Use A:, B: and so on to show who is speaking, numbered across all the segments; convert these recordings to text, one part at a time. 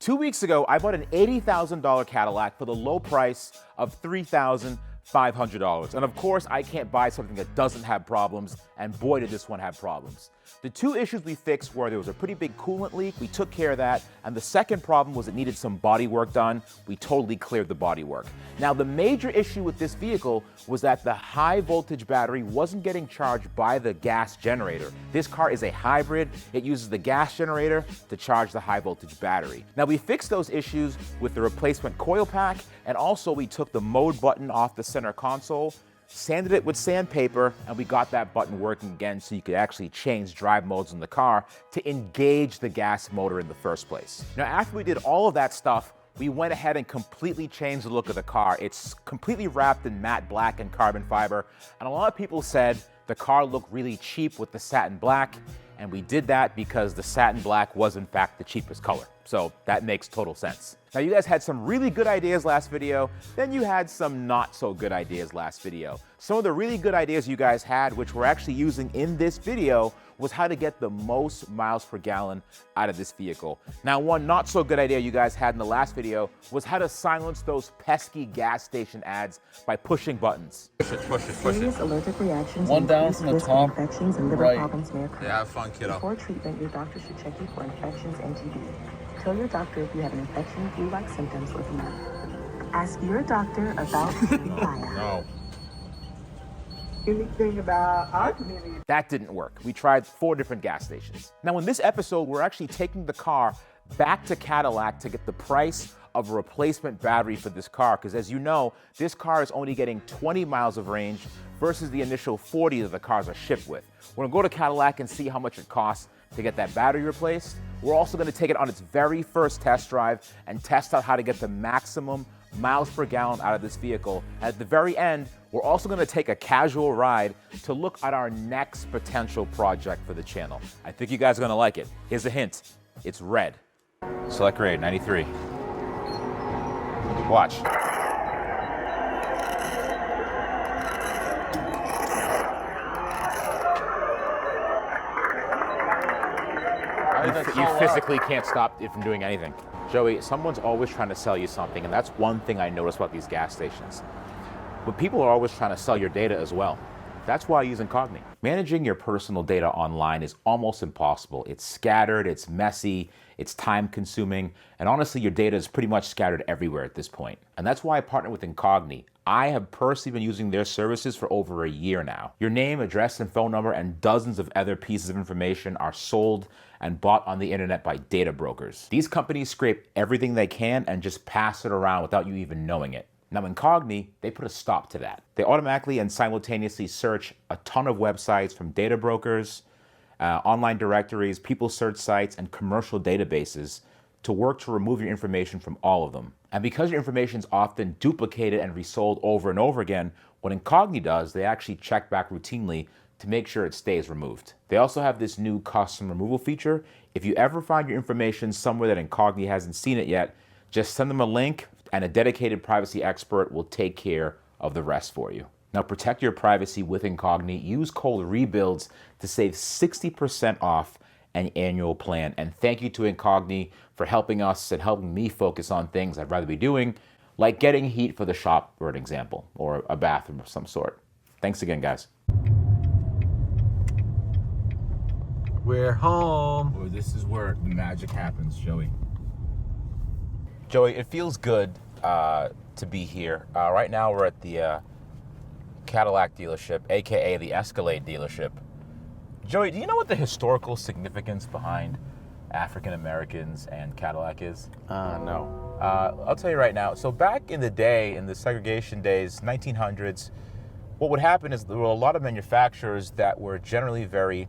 A: 2 weeks ago, I bought an $80,000 Cadillac for the low price of $3,500. And of course, I can't buy something that doesn't have problems, and boy did this one have problems. The two issues we fixed were there was a pretty big coolant leak, we took care of that, and the second problem was it needed some body work done. We totally cleared the body work. Now the major issue with this vehicle was that the high voltage battery wasn't getting charged by the gas generator. This car is a hybrid. It uses the gas generator to charge the high voltage battery. Now we fixed those issues with the replacement coil pack, and also we took the mode button off the center console, sanded it with sandpaper, and we got that button working again so you could actually change drive modes in the car to engage the gas motor in the first place. Now, after we did all of that stuff, we went ahead and completely changed the look of the car. It's completely wrapped in matte black and carbon fiber, and a lot of people said the car looked really cheap with the satin black, and we did that because the satin black was in fact the cheapest color. So that makes total sense. Now you guys had some really good ideas last video, then you had some not so good ideas last video. Some of the really good ideas you guys had, which we're actually using in this video, was how to get the most miles per gallon out of this vehicle. Now, one not so good idea you guys had in the last video was how to silence those pesky gas station ads by pushing buttons.
B: Push it.
C: Serious allergic reactions
B: One
C: and
B: down
C: increased
B: from the
C: risk
B: top.
C: of infections and liver
B: Right.
C: problems may occur.
B: Yeah, have fun, kiddo.
C: Before treatment, your doctor should check you for infections and TB. Tell your doctor if you have an infection, flu-like symptoms, or fever. Ask your doctor about fire.
B: No.
D: Anything about our community.
A: That didn't work. We tried 4 different gas stations. Now in this episode, we're actually taking the car back to Cadillac to get the price of a replacement battery for this car, because as you know, this car is only getting 20 miles of range versus the initial 40 that the cars are shipped with. We're gonna go to Cadillac and see how much it costs to get that battery replaced. We're also gonna take it on its very first test drive and test out how to get the maximum miles per gallon out of this vehicle. At the very end, we're also gonna take a casual ride to look at our next potential project for the channel. I think you guys are gonna like it. Here's a hint, it's red. Select grade, 93. Watch. You physically can't stop it from doing anything. Joey, someone's always trying to sell you something, and that's one thing I notice about these gas stations. But people are always trying to sell your data as well. That's why I use Incogni. Managing your personal data online is almost impossible. It's scattered, it's messy, it's time consuming, and honestly, your data is pretty much scattered everywhere at this point. And that's why I partner with Incogni. I have personally been using their services for over a year now. Your name, address, and phone number, and dozens of other pieces of information are sold and bought on the internet by data brokers. These companies scrape everything they can and just pass it around without you even knowing it. Now, Incogni, they put a stop to that. They automatically and simultaneously search a ton of websites from data brokers, online directories, people search sites, and commercial databases to work to remove your information from all of them. And because your information is often duplicated and resold over and over again, what Incogni does, they actually check back routinely to make sure it stays removed. They also have this new custom removal feature. If you ever find your information somewhere that Incogni hasn't seen it yet, just send them a link and a dedicated privacy expert will take care of the rest for you. Now protect your privacy with Incogni. Use code REBUILDS to save 60% off an annual plan. And thank you to Incogni for helping us and helping me focus on things I'd rather be doing, like getting heat for the shop, for an example, or a bathroom of some sort. Thanks again, guys.
B: We're home.
A: Well, this is where the magic happens, Joey. Joey, it feels good to be here. Right now we're at the Cadillac dealership, AKA the Escalade dealership. Joey, do you know what the historical significance behind African Americans and Cadillac is?
B: No.
A: I'll tell you right now. So back in the day, in the segregation days, 1900s, what would happen is there were a lot of manufacturers that were generally very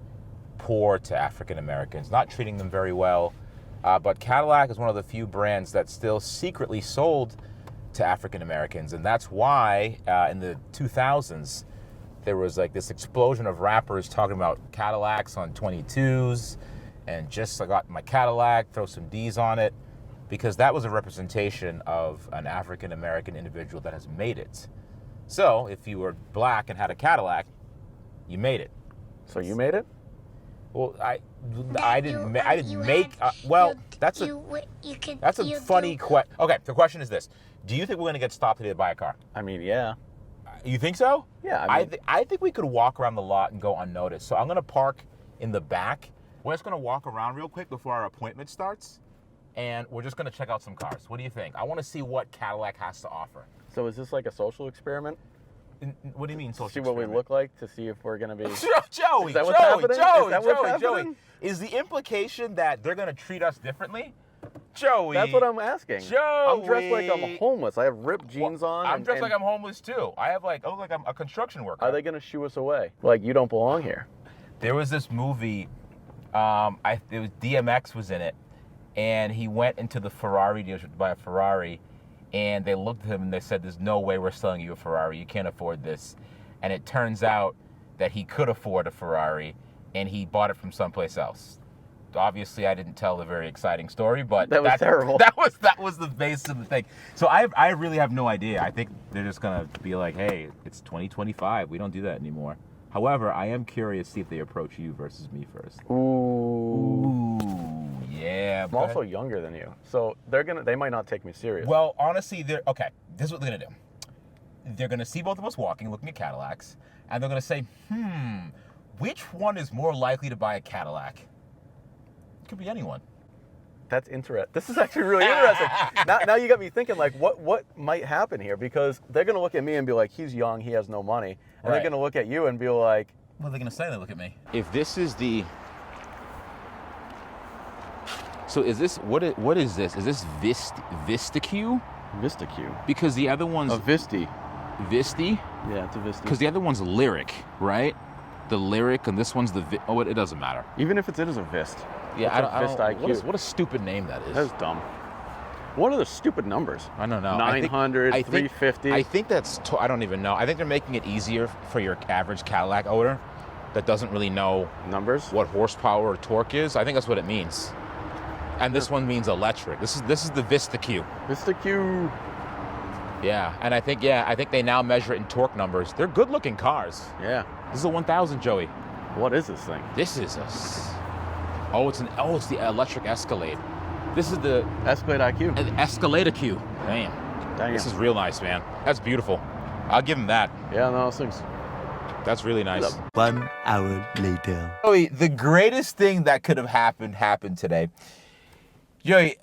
A: poor to African Americans, not treating them very well. But Cadillac is one of the few brands that still secretly sold to African Americans, and that's why in the 2000s there was like this explosion of rappers talking about Cadillacs on 22s and just I got my Cadillac, throw some D's on it, because that was a representation of an African American individual that has made it. So if you were black and had a Cadillac, you made it.
B: So you made it?
A: Well, I didn't make. Well, that's a funny question. Okay, the question is this: do you think we're gonna get stopped today by a car?
B: I mean, yeah.
A: You think so?
B: Yeah.
A: I think we could walk around the lot and go unnoticed. So I'm gonna park in the back. We're just gonna walk around real quick before our appointment starts, and we're just gonna check out some cars. What do you think? I want to see what Cadillac has to offer.
B: So is this like a social experiment?
A: What do you mean social
B: See what we look like to see if we're gonna be.
A: Joey, Joey. Is the implication that they're gonna treat us differently? Joey.
B: That's what I'm asking.
A: Joey.
B: I'm dressed like I'm homeless. I have ripped jeans on.
A: I'm dressed like I'm homeless too. I look like I'm a construction worker.
B: Are they gonna shoo us away? Like you don't belong here.
A: There was this movie. It was DMX was in it, and he went into the Ferrari dealership to buy a Ferrari, and they looked at him and they said, "There's no way we're selling you a Ferrari. You can't afford this." And it turns out that he could afford a Ferrari, and he bought it from someplace else. Obviously, I didn't tell a very exciting story, but
B: that was terrible.
A: That was the basis of the thing. So I really have no idea. I think they're just gonna be like, "Hey, it's 2025. We don't do that anymore." However, I am curious to see if they approach you versus me first.
B: Ooh.
A: Yeah.
B: I'm also younger than you, so they might not take me serious.
A: Well, honestly, this is what they're gonna do. They're gonna see both of us walking, looking at Cadillacs, and they're gonna say, which one is more likely to buy a Cadillac? It could be anyone.
B: That's interesting. This is actually really interesting. Now you got me thinking, like, what might happen here? Because they're going to look at me and be like, he's young, he has no money. And they're going to look at you and be like...
A: What are they going to say? They look at me. If this is the... So is this... What is this? Is this VistaQ?
B: VistaQ.
A: Because the other one's...
B: A Visti.
A: Visti?
B: Yeah, it's a Visti.
A: Because the other one's Lyric, right? The Lyric, and this one's the... it doesn't matter.
B: Even if it is a Vist.
A: Yeah, I don't
B: IQ.
A: What a stupid name that is.
B: That's dumb. What are the stupid numbers?
A: I don't know.
B: 900, 350.
A: I think that's, I don't even know. I think they're making it easier for your average Cadillac owner that doesn't really know
B: numbers,
A: what horsepower or torque is. I think that's what it means. And this one means electric. This is the VistaQ.
B: VistaQ.
A: Yeah, and I think they now measure it in torque numbers. They're good-looking cars.
B: Yeah.
A: This is a 1000, Joey.
B: What is this thing?
A: This is it's the electric Escalade. This is the
B: Escalade IQ.
A: Escalade Q. Damn. This is real nice, man. That's beautiful. I'll give him that.
B: Yeah, no, those things.
A: That's really nice.
E: 1 hour later.
A: Joey, the greatest thing that could have happened today. Joey,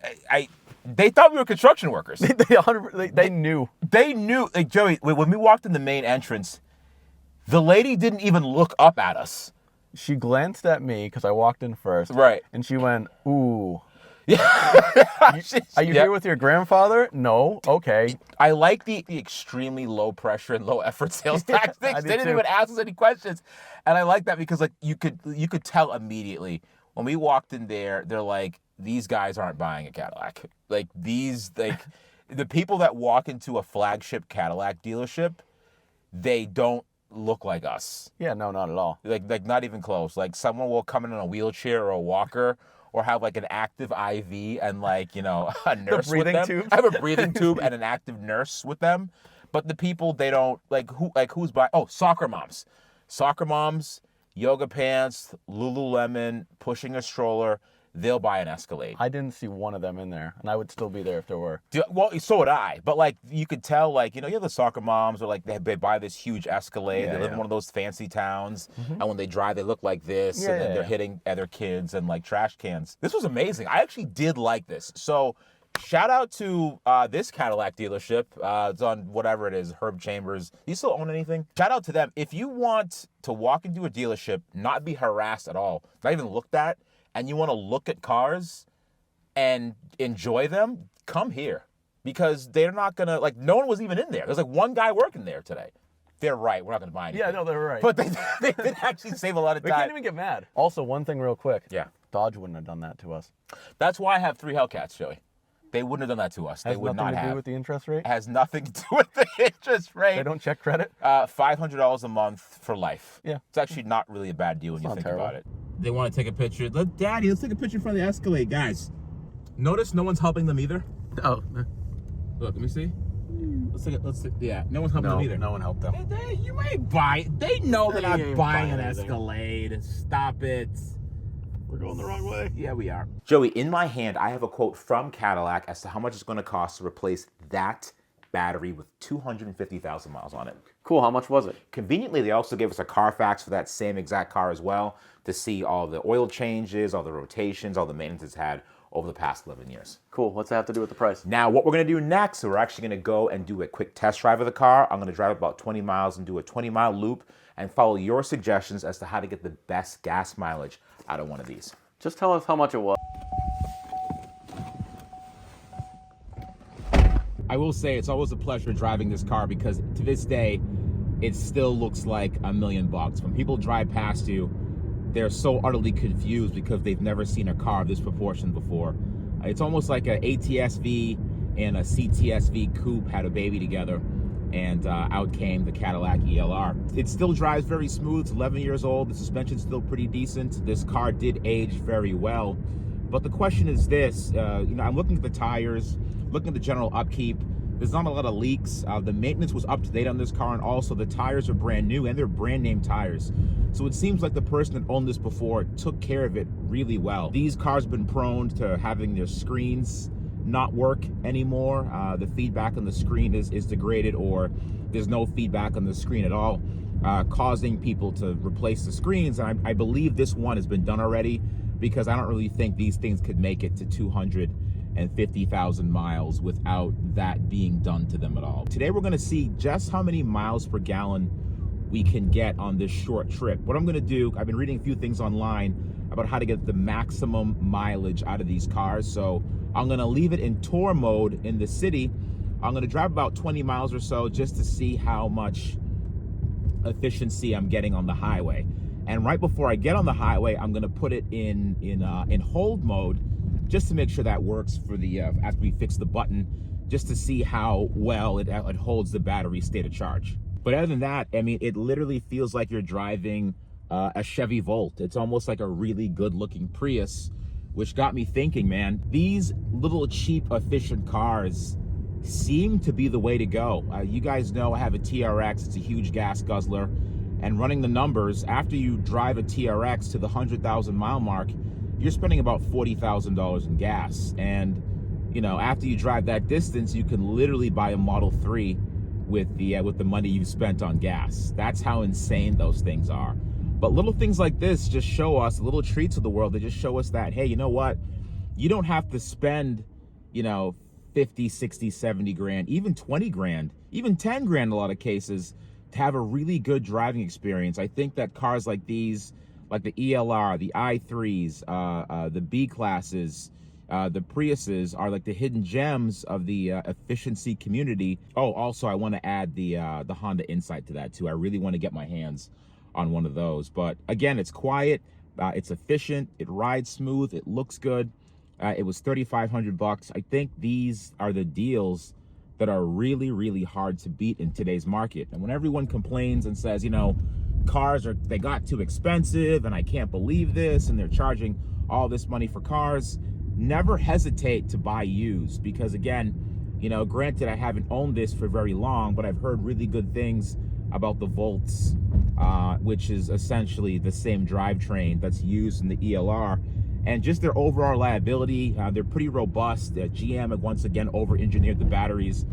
A: they thought we were construction workers.
B: They knew.
A: They knew. Like, Joey, when we walked in the main entrance, the lady didn't even look up at us.
B: She glanced at me because I walked in first.
A: Right.
B: And she went, ooh.
A: Yeah.
B: Are you here with your grandfather? No. Okay.
A: I like the extremely low pressure and low effort sales tactics. They didn't even ask us any questions. And I like that because like you could tell immediately when we walked in there, they're like, these guys aren't buying a Cadillac. Like the people that walk into a flagship Cadillac dealership, they don't look like us.
B: Yeah, no, not at all.
A: Like not even close. Like someone will come in a wheelchair or a walker or have like an active IV and like, a nurse with them.
B: Tube.
A: I have a breathing tube and an active nurse with them. But the people, they don't who's buying? Oh, soccer moms. Soccer moms, yoga pants, Lululemon, pushing a stroller. They'll buy an Escalade.
B: I didn't see one of them in there, and I would still be there if there were.
A: Well, so would I. But, like, you could tell, like, you have the soccer moms, or, like, they buy this huge Escalade. They live in one of those fancy towns, and when they drive, they look like this, and then they're hitting other kids and, like, trash cans. This was amazing. I actually did like this. So, shout out to this Cadillac dealership. It's on whatever it is, Herb Chambers. Do you still own anything? Shout out to them. If you want to walk into a dealership, not be harassed at all, not even looked at, and you want to look at cars and enjoy them, come here. Because they're not going to, like, no one was even in there. There's, like, one guy working there today. They're right. We're not going to buy anything.
B: Yeah, no, they're right.
A: But they did actually save a lot of time.
B: We can't even get mad. Also, one thing real quick.
A: Yeah.
B: Dodge wouldn't have done that to us.
A: That's why I have 3 Hellcats, Joey. They wouldn't have done that to us. They would not have.
B: Has nothing to do with the interest rate?
A: It has nothing to do with the interest rate.
B: They don't check credit?
A: $500 a month for life.
B: Yeah.
A: It's actually not really a bad deal when you think
B: terrible.
A: about it. They want to take a picture. Daddy, let's take a picture in front of the Escalade, guys. Notice no one's helping them either.
B: Oh.
A: Look, let me see. Yeah, no one's helping them either.
B: No one helped them.
A: You might buy it. They know they're not
B: ain't
A: buying an
B: buying anything.
A: Escalade. Stop it.
B: We're going the wrong way.
A: Yeah, we are. Joey, in my hand, I have a quote from Cadillac as to how much it's going to cost to replace that battery with 250,000 miles on it.
B: Cool. How much was it?
A: Conveniently, they also gave us a Carfax for that same exact car as well to see all the oil changes, all the rotations, all the maintenance it's had over the past 11 years.
B: Cool. What's that have to do with the price?
A: Now, what we're going to do next, so we're actually going to go and do a quick test drive of the car. I'm going to drive about 20 miles and do a 20-mile loop and follow your suggestions as to how to get the best gas mileage out of one of these.
B: Just tell us how much it was.
A: I will say it's always a pleasure driving this car because to this day, it still looks like $1 million. When people drive past you, they're so utterly confused because they've never seen a car of this proportion before. It's almost like an ATS-V and a CTS-V coupe had a baby together, and out came the Cadillac ELR. It still drives very smooth. It's 11 years old. The suspension's still pretty decent. This car did age very well. But the question is this, I'm looking at the tires, looking at the general upkeep. There's not a lot of leaks. The maintenance was up to date on this car, and also the tires are brand new and they're brand name tires. So it seems like the person that owned this before took care of it really well. These cars have been prone to having their screens not work anymore. The feedback on the screen is degraded, or there's no feedback on the screen at all, causing people to replace the screens. And I believe this one has been done already, because I don't really think these things could make it to 250,000 miles without that being done to them at all. Today we're gonna see just how many miles per gallon we can get on this short trip. What I'm gonna do, I've been reading a few things online about how to get the maximum mileage out of these cars. So I'm gonna leave it in tour mode in the city. I'm gonna drive about 20 miles or so just to see how much efficiency I'm getting on the highway. And right before I get on the highway, I'm gonna put it in hold mode just to make sure that works for the after we fix the button, just to see how well it holds the battery state of charge. But other than that, I mean, it literally feels like you're driving a Chevy Volt. It's almost like a really good looking Prius, which got me thinking, man, these little cheap, efficient cars seem to be the way to go. You guys know I have a TRX, it's a huge gas guzzler, and running the numbers, after you drive a TRX to the 100,000 mile mark, you're spending about $40,000 in gas. And, after you drive that distance, you can literally buy a Model 3 with the money you've spent on gas. That's how insane those things are. But little things like this just show us, little treats of the world, they just show us that, hey, you know what? You don't have to spend, 50, 60, 70 grand, even 20 grand, even 10 grand in a lot of cases to have a really good driving experience. I think that cars like these, like the ELR, the i3s, the B classes, the Priuses are like the hidden gems of the efficiency community. Oh, also I want to add the Honda Insight to that too. I really want to get my hands on one of those. But again, it's quiet, it's efficient, it rides smooth, it looks good. It was $3,500. I think these are the deals that are really, really hard to beat in today's market. And when everyone complains and says, cars they got too expensive and I can't believe this and they're charging all this money for cars, never hesitate to buy used, because again, granted I haven't owned this for very long, but I've heard really good things about the Volts, which is essentially the same drivetrain that's used in the ELR, and just their overall reliability. They're pretty robust. GM once again over-engineered the batteries,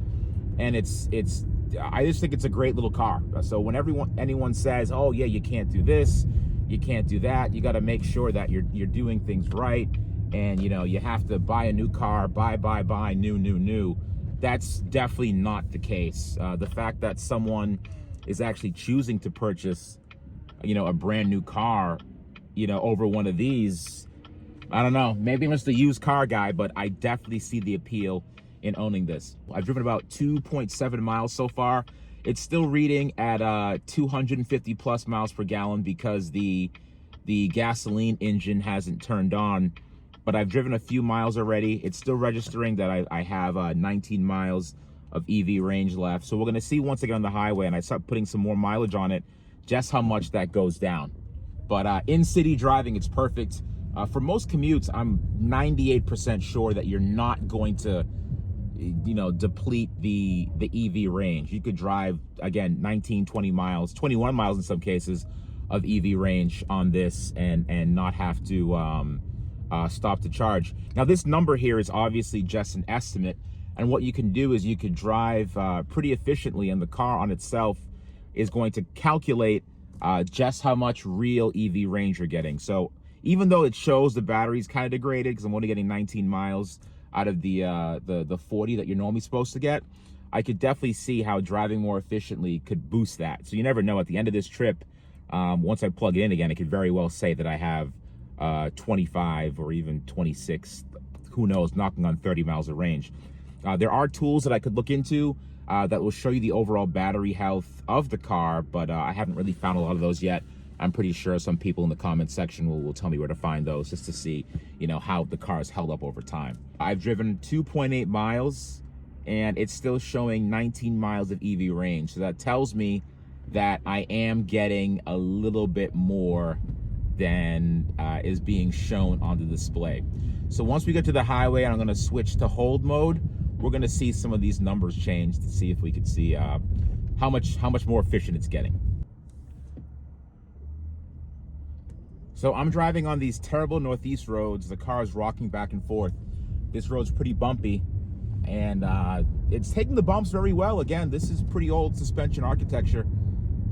A: and I just think it's a great little car. So when anyone says, oh yeah, you can't do this, you can't do that, you got to make sure that you're doing things right, and you have to buy a new car, buy new. That's definitely not the case. The fact that someone is actually choosing to purchase a brand new car over one of these, I don't know, maybe I'm just a used car guy, but I definitely see the appeal in owning this. I've driven about 2.7 miles so far. It's still reading at 250 plus miles per gallon because the gasoline engine hasn't turned on, but I've driven a few miles already. It's still registering that I have 19 miles of EV range left. So we're gonna see once I get on the highway and I start putting some more mileage on it, just how much that goes down. But in city driving, it's perfect. For most commutes, I'm 98% sure that you're not going to deplete the EV range. You could drive, again, 19, 20 miles, 21 miles in some cases of EV range on this and not have to stop to charge. Now this number here is obviously just an estimate, and what you can do is you could drive pretty efficiently, and the car on itself is going to calculate just how much real EV range you're getting. So even though it shows the battery's kind of degraded because I'm only getting 19 miles out of the 40 that you're normally supposed to get, I could definitely see how driving more efficiently could boost that. So you never know, at the end of this trip, once I plug it in again, it could very well say that I have 25 or even 26, who knows, knocking on 30 miles of range. There are tools that I could look into that will show you the overall battery health of the car, but I haven't really found a lot of those yet. I'm pretty sure some people in the comment section will tell me where to find those, just to see, you know, how the car has held up over time. I've driven 2.8 miles and it's still showing 19 miles of EV range. So that tells me that I am getting a little bit more than is being shown on the display. So once we get to the highway and I'm gonna switch to hold mode, we're gonna see some of these numbers change to see if we could see how much more efficient it's getting. So I'm driving on these terrible Northeast roads. The car is rocking back and forth. This road's pretty bumpy, and it's taking the bumps very well. Again, this is pretty old suspension architecture,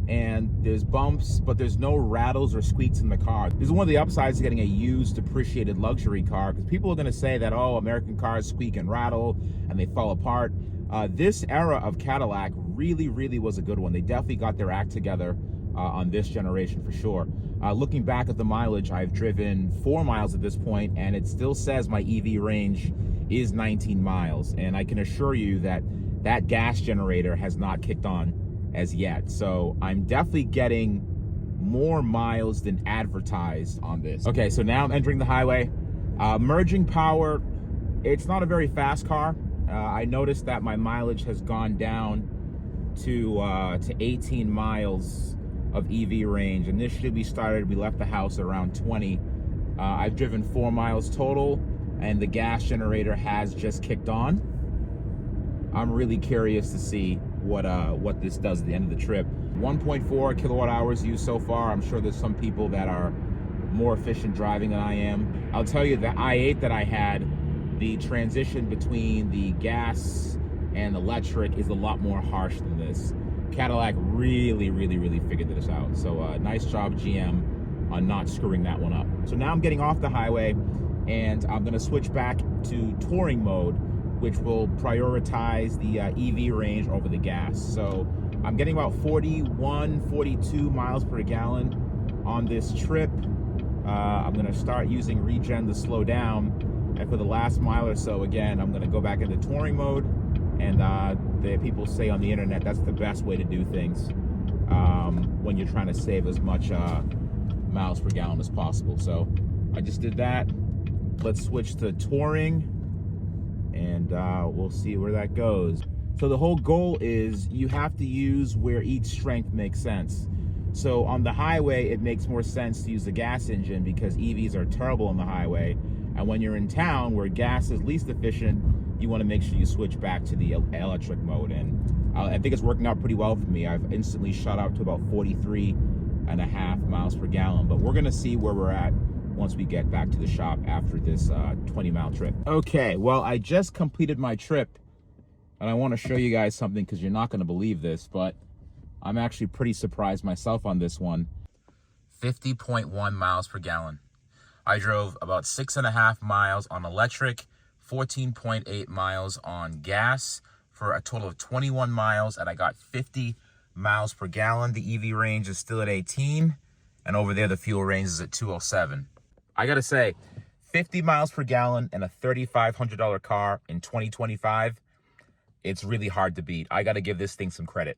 A: and there's bumps, but there's no rattles or squeaks in the car. This is one of the upsides to getting a used, depreciated luxury car, because people are gonna say that, oh, American cars squeak and rattle, and they fall apart. This era of Cadillac really was a good one. They definitely got their act together on this generation for sure. Looking back at the mileage, I've driven 4 miles at this point, and it still says my EV range is 19 miles. And I can assure you that that gas generator has not kicked on as yet. So I'm definitely getting more miles than advertised on this. Okay, so now I'm entering the highway. Merging power, it's not a very fast car. I noticed that my mileage has gone down to 18 miles of EV range. Initially we left the house at around 20. I've driven 4 miles total, and the gas generator has just kicked on. I'm really curious to see what this does at the end of the trip. 1.4 kilowatt hours used so far. I'm sure there's some people that are more efficient driving than I am. I'll tell you, the i8 that I had, the transition between the gas and electric is a lot more harsh than this. Cadillac really figured this out. So nice job, GM, on not screwing that one up. So now I'm getting off the highway, and I'm gonna switch back to touring mode, which will prioritize the EV range over the gas. So I'm getting about 41, 42 miles per gallon on this trip. I'm gonna start using regen to slow down, and for the last mile or so, again, I'm gonna go back into touring mode. And the people say on the internet that's the best way to do things when you're trying to save as much miles per gallon as possible. So I just did that. Let's switch to touring, and we'll see where that goes. So the whole goal is you have to use where each strength makes sense. So on the highway, it makes more sense to use the gas engine because EVs are terrible on the highway. And when you're in town where gas is least efficient, you want to make sure you switch back to the electric mode. And I think it's working out pretty well for me. I've instantly shot up to about 43.5 miles per gallon. But we're going to see where we're at once we get back to the shop after this 20-mile trip. Okay, well, I just completed my trip, and I want to show you guys something because you're not going to believe this, but I'm actually pretty surprised myself on this one. 50.1 miles per gallon. I drove about 6.5 miles on electric, 14.8 miles on gas for a total of 21 miles, and I got 50 miles per gallon. The EV range is still at 18, and over there the fuel range is at 207. I gotta say, 50 miles per gallon and a $3,500 car in 2025, it's really hard to beat. I gotta give this thing some credit.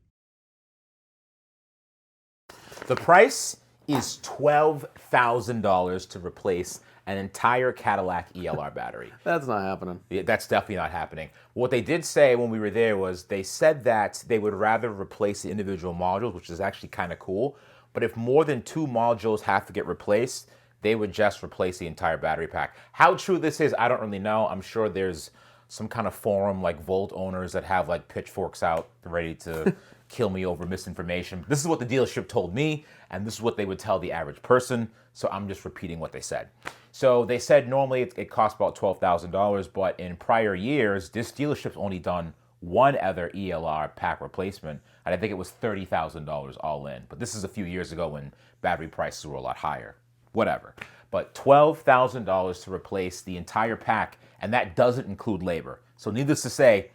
A: The price is $12,000 to replace an entire Cadillac ELR battery.
B: That's not happening.
A: Yeah, that's definitely not happening. What they did say when we were there was they said that they would rather replace the individual modules, which is actually kind of cool. But if more than 2 modules have to get replaced, they would just replace the entire battery pack. How true this is, I don't really know. I'm sure there's some kind of forum like Volt owners that have like pitchforks out ready to kill me over misinformation. This is what the dealership told me, and this is what they would tell the average person. So I'm just repeating what they said. So they said normally it costs about $12,000, but in prior years, this dealership's only done one other ELR pack replacement, and I think it was $30,000 all in. But this is a few years ago when battery prices were a lot higher. Whatever. But $12,000 to replace the entire pack, and that doesn't include labor. So needless to say,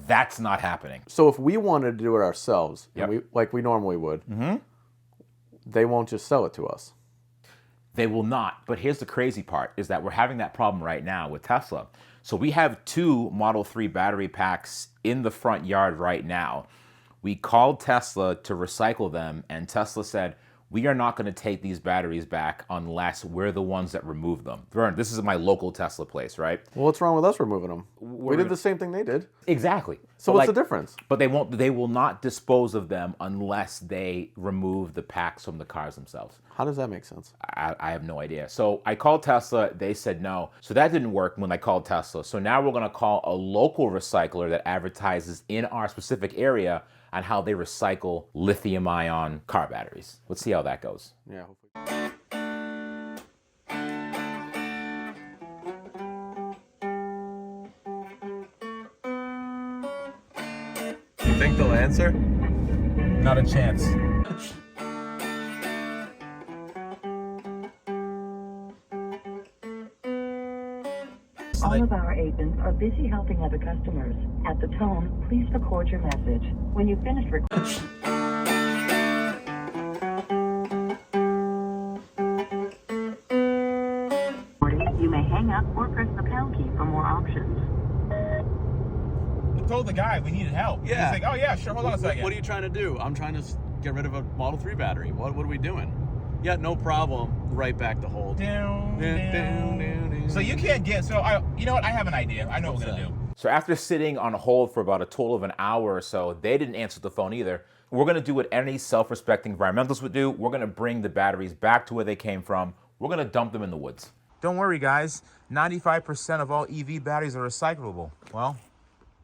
A: that's not happening.
B: So if we wanted to do it ourselves,
A: Yep.
B: and like we normally would, they won't just sell it to us.
A: They will not. But here's the crazy part, is that we're having that problem right now with Tesla. So we have 2 Model 3 battery packs in the front yard right now. We called Tesla to recycle them, and Tesla said, we are not going to take these batteries back unless we're the ones that remove them. Vern, this is my local Tesla place, right?
B: Well, what's wrong with us removing them? We did the same thing they did.
A: Exactly.
B: So
A: But
B: what's the difference?
A: But they will not dispose of them unless they remove the packs from the cars themselves.
B: How does that make sense?
A: I have no idea. So I called Tesla, they said no. So that didn't work when I called Tesla. So now we're gonna call a local recycler that advertises in our specific area on how they recycle lithium ion car batteries. Let's see how that goes.
B: Yeah. Hopefully. You think they'll answer?
A: Not a chance.
C: All of our agents are busy helping other customers. At the tone, please record your message. When you finish recording, you may hang up or press the pound key for more options.
A: I told the guy we needed help.
B: Yeah.
A: He's like, oh yeah, sure, hold on a second.
B: What are you trying to do? I'm trying to get rid of a Model 3 battery. What are we doing? Yeah, no problem. Right back to hold.
A: So you can't get, you know what, I have an idea. I know what we're gonna do. So after sitting on hold for about a total of an hour or so, they didn't answer the phone either. We're gonna do what any self-respecting environmentalist would do. We're gonna bring the batteries back to where they came from. We're gonna dump them in the woods. Don't worry, guys. 95% of all EV batteries are recyclable. Well,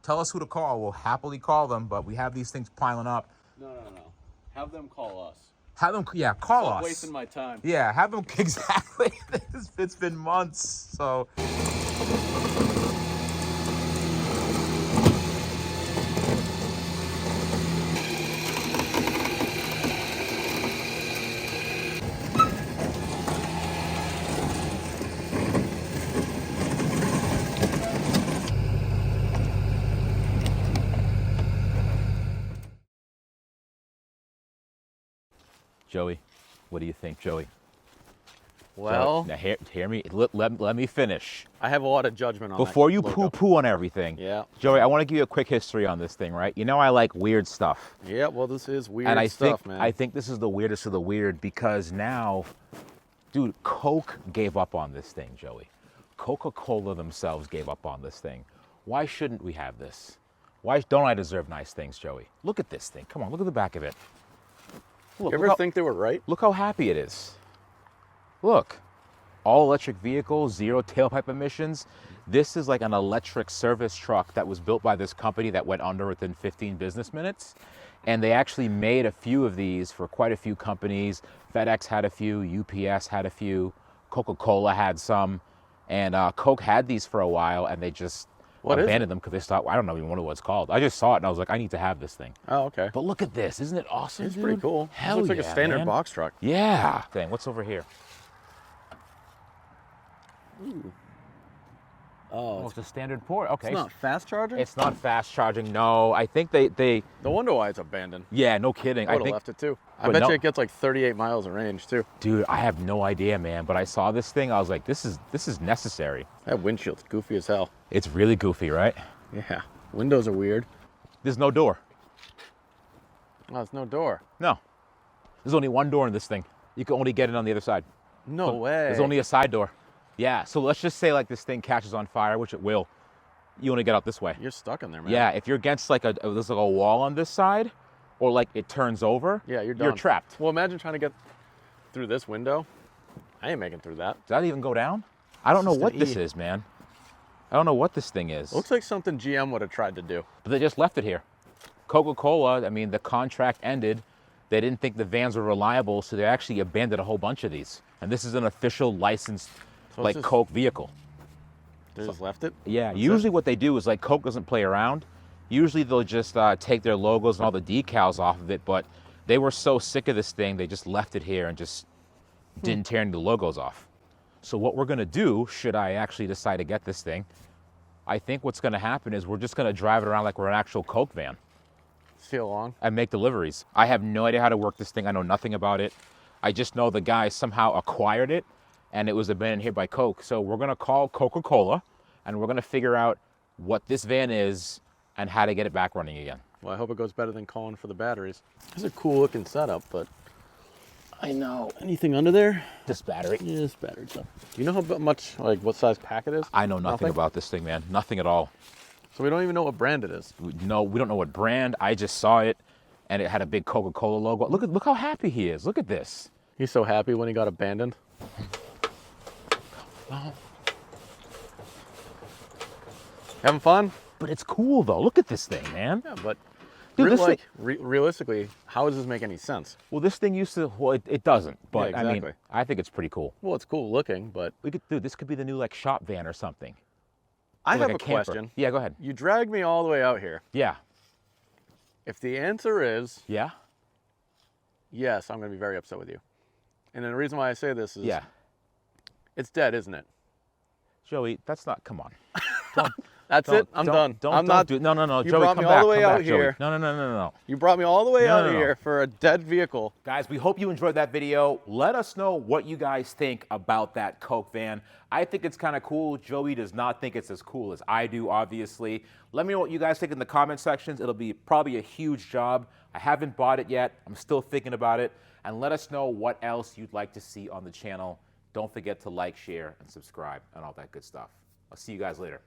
A: tell us who to call. We'll happily call them, but we have these things piling up.
B: No. Have them call us.
A: Have them, yeah, call
B: Stop
A: us.
B: wasting my time.
A: Yeah, have them, exactly. It's been months, so. Joey, what do you think, Joey?
B: Well,
A: Now hear me. Let me finish.
B: I have a lot of judgment on
A: Before
B: that
A: you
B: logo.
A: poo-poo on everything.
B: Yeah.
A: Joey, I want to give you a quick history on this thing, right? You know I like weird stuff.
B: Yeah, well, this is weird
A: And
B: stuff, man.
A: I think this is the weirdest of the weird because now, dude, Coke gave up on this thing, Joey. Coca-Cola themselves gave up on this thing. Why shouldn't we have this? Why don't I deserve nice things, Joey? Look at this thing. Come on, look at the back of it. Look,
B: you
A: look
B: ever
A: how-
B: think they were right?
A: Look how happy it is. Look, all electric vehicles, 0 tailpipe emissions. This is like an electric service truck that was built by this company that went under within 15 business minutes. And they actually made a few of these for quite a few companies. FedEx had a few, UPS had a few, Coca-Cola had some. And Coke had these for a while and they just abandoned them because they thought, I don't know even what it was called. I just saw it and I was like, I need to have this thing.
B: Oh, okay.
A: But look at this, isn't it awesome?
B: It's
A: dude?
B: pretty cool.
A: Hell
B: Looks like
A: yeah,
B: a standard
A: man.
B: box truck.
A: Yeah. Dang, what's over here? Oh, it's a standard port. Okay.
B: It's not fast charging?
A: It's not fast charging. No, I think they.
B: No wonder why it's abandoned.
A: Yeah, no kidding.
B: I would have
A: think,
B: left it too. I
A: but
B: bet
A: no-
B: you it gets like 38 miles of range too.
A: dude, I have no idea, man. But I saw this thing. I was like, this is necessary.
B: That windshield's goofy as hell.
A: It's really goofy, right?
B: Yeah. Windows are weird.
A: There's no door.
B: Oh, there's no door.
A: No. There's only one door in this thing. You can only get in on the other side.
B: No way.
A: There's only a side door. Yeah. So let's just say like this thing catches on fire, which it will. You only get out this way.
B: You're stuck in there, man.
A: Yeah. If you're against like there's like a wall on this side, or like it turns over.
B: Yeah, you're done.
A: You're trapped.
B: Well, imagine trying to get through this window. I ain't making through that.
A: Does that even go down? I don't know
B: just an
A: what this
B: E.
A: is, man. don't know what this thing is.
B: Looks like something GM would have tried to do.
A: But they just left it here. Coca-Cola, I mean, the contract ended. They didn't think the vans were reliable, so they actually abandoned a whole bunch of these. And this is an official licensed,
B: So
A: like, Coke vehicle.
B: They just left it?
A: Yeah,
B: That's
A: usually
B: it?
A: what they do is, like, Coke doesn't play around. Usually they'll just take their logos and all the decals off of it, but they were so sick of this thing, they just left it here and just didn't tear any of the logos off. So what we're gonna do, should I actually decide to get this thing, I think what's gonna happen is we're just gonna drive it around like we're an actual Coke van
B: See how long?
A: and make deliveries. I have no idea how to work this thing. I know nothing about it. I just know the guy somehow acquired it and it was abandoned here by Coke. So we're gonna call Coca-Cola and we're gonna figure out what this van is and how to get it back running again.
B: Well, I hope it goes better than calling for the batteries. This is a cool looking setup, but I know. Anything under there?
A: This battery.
B: Yeah, this battery stuff. Do you know how much, like what size pack it is?
A: I know nothing about this thing, man. Nothing at all.
B: So we don't even know what brand it is.
A: No, we don't know what brand. I just saw it and it had a big Coca-Cola logo. Look how happy he is. Look at this.
B: He's so happy when he got abandoned. Having fun?
A: But it's cool though. Look at this thing, man.
B: Yeah, but
A: Dude, this thing-
B: realistically, how does this make any sense?
A: Well, this thing used to, well, it doesn't, but
B: Yeah,
A: I mean,
B: exactly.
A: I think it's pretty cool.
B: Well, it's cool looking, but
A: Dude, this could be the new like shop van or something.
B: I
A: Or
B: have
A: like
B: a
A: camper.
B: question.
A: Yeah, go ahead.
B: You dragged me all the way out here.
A: Yeah.
B: If the answer is
A: Yeah?
B: yes, I'm going to be very upset with you. And then the reason why I say this is
A: Yeah.
B: it's dead, isn't it?
A: Joey, that's not, come on.
B: That's it. I'm done. I'm not.
A: No,
B: You
A: Joey,
B: brought
A: come
B: me
A: back.
B: all the way
A: come
B: out
A: back, Joey.
B: here.
A: No.
B: You brought me all the way
A: No,
B: out
A: no, no.
B: here for a dead vehicle.
A: Guys, we hope you enjoyed that video. Let us know what you guys think about that Coke van. I think it's kind of cool. Joey does not think it's as cool as I do, obviously. Let me know what you guys think in the comment sections. It'll be probably a huge job. I haven't bought it yet. I'm still thinking about it. And let us know what else you'd like to see on the channel. Don't forget to like, share, and subscribe, and all that good stuff. I'll see you guys later.